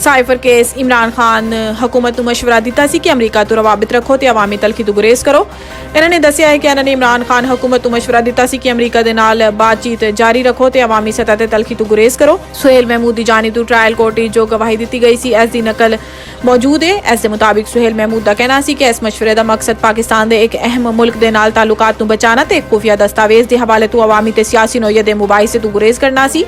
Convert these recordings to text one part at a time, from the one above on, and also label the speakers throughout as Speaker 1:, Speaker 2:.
Speaker 1: Cipher case Imran Khan हुकूमत ਨੂੰ ਮਸ਼ਵਰਾ ਦਿੱਤਾ ਸੀ ਕਿ ਅਮਰੀਕਾ ਤੋਂ ਰਵਾਬਤ ਰੱਖੋ ਤੇ ਆਵਾਮੀ ਤਲਖੀ ਤੋਂ ਗੁਰੇਜ਼ ਕਰੋ। ਇਹਨਾਂ ਨੇ ਦੱਸਿਆ ਹੈ ਕਿ ਇਹਨਾਂ ਨੇ ਇਮਰਾਨ ਖਾਨ ਹੁਕੂਮਤ ਨੂੰ ਮਸ਼ਵਰਾ ਦਿੱਤਾ ਸੀ ਕਿ ਅਮਰੀਕਾ ਦੇ ਨਾਲ ਬਾਤਚੀਤ ਜਾਰੀ ਰੱਖੋ ਤੇ ਆਵਾਮੀ ਸਤਹ ਤੇ ਤਲਖੀ ਤੋਂ ਗੁਰੇਜ਼ ਕਰੋ। ਸੁਹੇਲ ਮਹਿਮੂਦ ਦੀ ਜਾਨੀ ਤੋਂ ਟ੍ਰਾਇਲ ਕੋਰਟ ਵਿੱਚ ਜੋ ਗਵਾਹੀ ਦਿੱਤੀ ਗਈ ਸੀ ਇਸ ਦੀ ਨਕਲ ਮੌਜੂਦ ਹੈ। ਇਸ ਦੇ ਮੁਤਾਬਿਕ ਸੁਹੇਲ ਮਹਿਮੂਦ ਦਾ ਕਹਿਣਾ ਸੀ ਕਿ ਇਸ ਮਸ਼ਵਰੇ ਦਾ ਮਕਸਦ ਪਾਕਿਸਤਾਨ ਦੇ ਇੱਕ ਅਹਿਮ ਮੁਲਕ ਦੇ ਨਾਲ ਤਾਲੁਕਾਤ ਨੂੰ ਬਚਾਉਣਾ ਤੇ ਖੁਫੀਆ ਦਸਤਾਵੇਜ਼ ਦੇ ਹਵਾਲੇ ਤੋਂ ਆਵਾਮੀ ਤੇ ਸਿਆਸੀ ਨੋਇਤ ਦੇ ਮੁਬਾਹਿਸੇ ਤੋਂ ਗੁਰੇਜ਼ ਕਰਨਾ ਸੀ।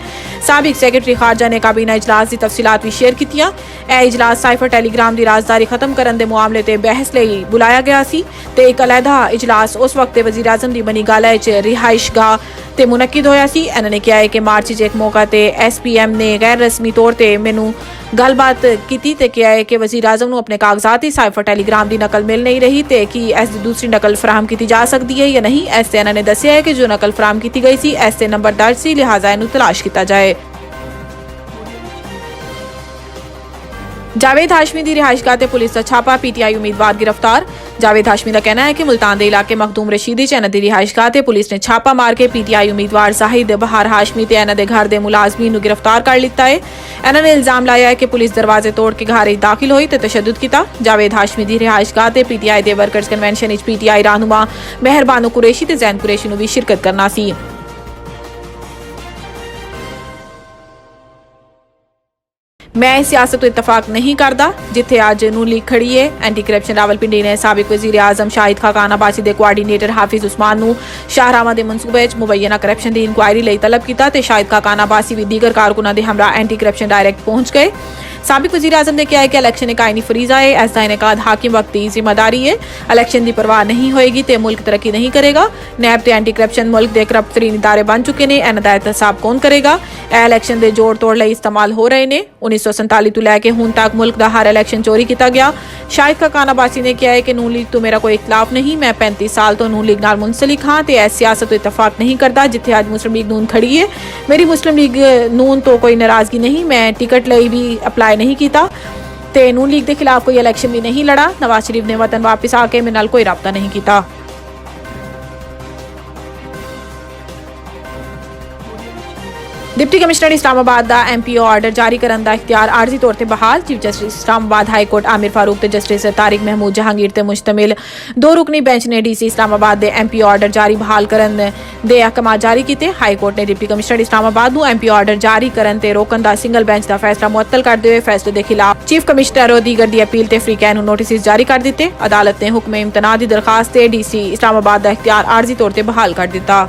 Speaker 1: ਸਾਬਿਕ ਸੈਕਟਰੀ ਖਾਰਜਾ ਨੇ ਕਾਬੀਨਾ ਇਜਲਾਸ ਦੀ ਤਫਸੀਲਾਤ ਵੀ ਸ਼ੇਅਰ ਕੀਤੀਆਂ। ਇਹ ਇਜਲਾਸ ਸਾਈਫਰ ਟੈਲੀਗ੍ਰਾਮ ਦੀ ਰਾਜ਼ਦਾਰੀ ਖਤਮ ਕਰਨ ਦੇ ਮਾਮਲੇ ਤੇ ਬਹਿਸ ਲਈ ਬੁਲਾਇਆ ਗਿਆ ਸੀ ਤੇ ਇੱਕ ਅਲੱਗਾ ਇਜਲਾਸ ਉਸ ਵਕਤ ਤੇ ਵਜ਼ੀਰ ਆਜ਼ਮ ਦੀ ਬਣੀ ਗਾਲਾ ਵਿੱਚ ਰਿਹਾਇਸ਼ਗਾਹ ਤੇ ਮੁਨੱਕਿਦ ਹੋਇਆ ਸੀ। ਇਹਨਾਂ ਨੇ ਕਿਹਾ ਹੈ ਕਿ ਮਾਰਚ 'ਚ ਇੱਕ ਮੌਕਾ ਤੇ SPM ਨੇ ਗੈਰ ਰਸਮੀ ਤੌਰ ਤੇ ਮੈਨੂੰ ਗੱਲਬਾਤ ਕੀਤੀ ਤੇ ਕਿਹਾ ਹੈ ਕਿ ਵਜ਼ੀਰ ਆਜ਼ਮ ਨੂੰ ਆਪਣੇ ਕਾਗਜ਼ਾਤ ਹੀ ਸਾਈਫਰ ਟੈਲੀਗ੍ਰਾਮ ਦੀ ਨਕਲ ਮਿਲ ਨਹੀਂ ਰਹੀ ਤੇ ਕਿ ਇਸ ਦੀ ਦੂਸਰੀ ਨਕਲ ਫਰਾਹਮ ਕੀਤੀ ਜਾ ਸਕਦੀ ਹੈ ਜਾਂ ਨਹੀਂ। ਇਸ ਤੇ ਇਹਨਾਂ ਨੇ ਦੱਸਿਆ ਹੈ ਕਿ ਜੋ ਨਕਲ ਫਰਾਹਮ ਕੀਤੀ ਗਈ ਸੀ ਇਸ ਤੇ ਨੰਬਰ ਦਰਜ ਸੀ, ਲਿਹਾਜ਼ਾ ਇਹਨੂੰ ਤਲਾਸ਼ ਕੀਤਾ ਜਾਏ। जावेद हाशमी की रिहाइशगाह ते पुलिस का छापा, PTI उम्मीदवार गिरफ्तार। जावेद हाशमी का कहना है कि मुल्तान के इलाके मखदूम रशीदी च इन्हां दी रिहाइशगाह ते पुलिस ने छापा मार के PTI उम्मीदवार जाहिद बहार हाशमी ते इन्हां दे घर दे मुलाजमीन नूं गिरफ्तार कर लिता है। इन्हां ने इल्जाम लाया है कि पुलिस दरवाजे तोड़ के घर विच दाखिल होई ते तशद्दुद कीता। जावेद हाशमी की रिहाइशगाह ते PTI दे वर्कर्स कन्वेंशन विच PTI रहनुमा मेहरबानो कुरैशी ते जैन कुरैशी नूं भी शिरकत करना सी। मैं सियासत तो इतफाक नहीं करता जिथे अज नून लीग खड़ी है। एंटी करप्शन रावलपिंडी ने साबिक वजीर आजम शाहिद खान अब्बासी के कोआर्डीनेटर हाफिज उस्मान नूं शाहरामा के मनसूबे मुबैना करप्शन की इंक्वायरी लिए तलब किया तो शाहिद खान अब्बासी भी दीगर कारकुनां के हमरा एंटी करप्शन डायरैक्ट पहुंच गए। साबिक वजीर आजम ने कहा है कि इलैक्शन एक आईनी फरीजा है, इसका इनेकाद हाकिम वक्त की जिम्मेदारी है। इलैक्शन की परवाह नहीं होएगी तो मुल्क तरक्की नहीं करेगा। नैब ते एंटी करप्शन मुल्क के करप्ट तरीन इदारे बन चुके हैं, इन्हां दा एहतसाब कौन करेगा। यह इलैक्शन के जोड़ तोड़ लिए इस्तेमाल हो रहे हैं। 1947 तो लैके हुण तक मुल्क का हर इलैक्शन चोरी किया गया। शाहिद खान अब्बासी ने कहा है कि नून लीग तो मेरा कोई इख्तलाफ नहीं, मैं 35 साल तो नून लीग नाल मुंसलिक हाँ तो इस सियासत तो इतफाक नहीं करता जिथे अज मुस्लिम लीग नून खड़ी है। मेरी मुस्लिम लीग नून तो कोई नाराजगी नहीं, मैं टिकट लिए भी अप्लाई नहीं किया ते नून लीग के खिलाफ कोई इलैक्शन भी नहीं लड़ा। नवाज शरीफ ने वतन वापस आके मेरे नाल कोई राबता नहीं किया। डिप्टी कमिश्नर इस्लामाबाद का MPO आर्डर जारी करने का इख्तियार आरजी तौर पर बहाल। Chief justice Islamabad high court Aamir Farooq ते जस्टिस तारिक महमूद जहांगीर ते मुश्तमिल 2 रुकनी बेंच ने DC इस्लामाबाद के MPO आर्डर जारी बहाल करने दे अहकाम जारी किए। हाई कोर्ट ने डिप्टी कमिश्नर इस्लामाबाद को MPO आर्डर जारी करने ते रोकन का सिंगल बेंच का फैसला मुअत्तल करते हुए फैसले के खिलाफ चीफ कमिश्नर और दीगर की अपील ते फ्रीकैन नोटिस जारी कर दिते। अदालत ने हुक्म इम्तना की दरखास्त DC इस्लामाबाद का इख्तियार आरजी तौर पर बहाल कर दिता।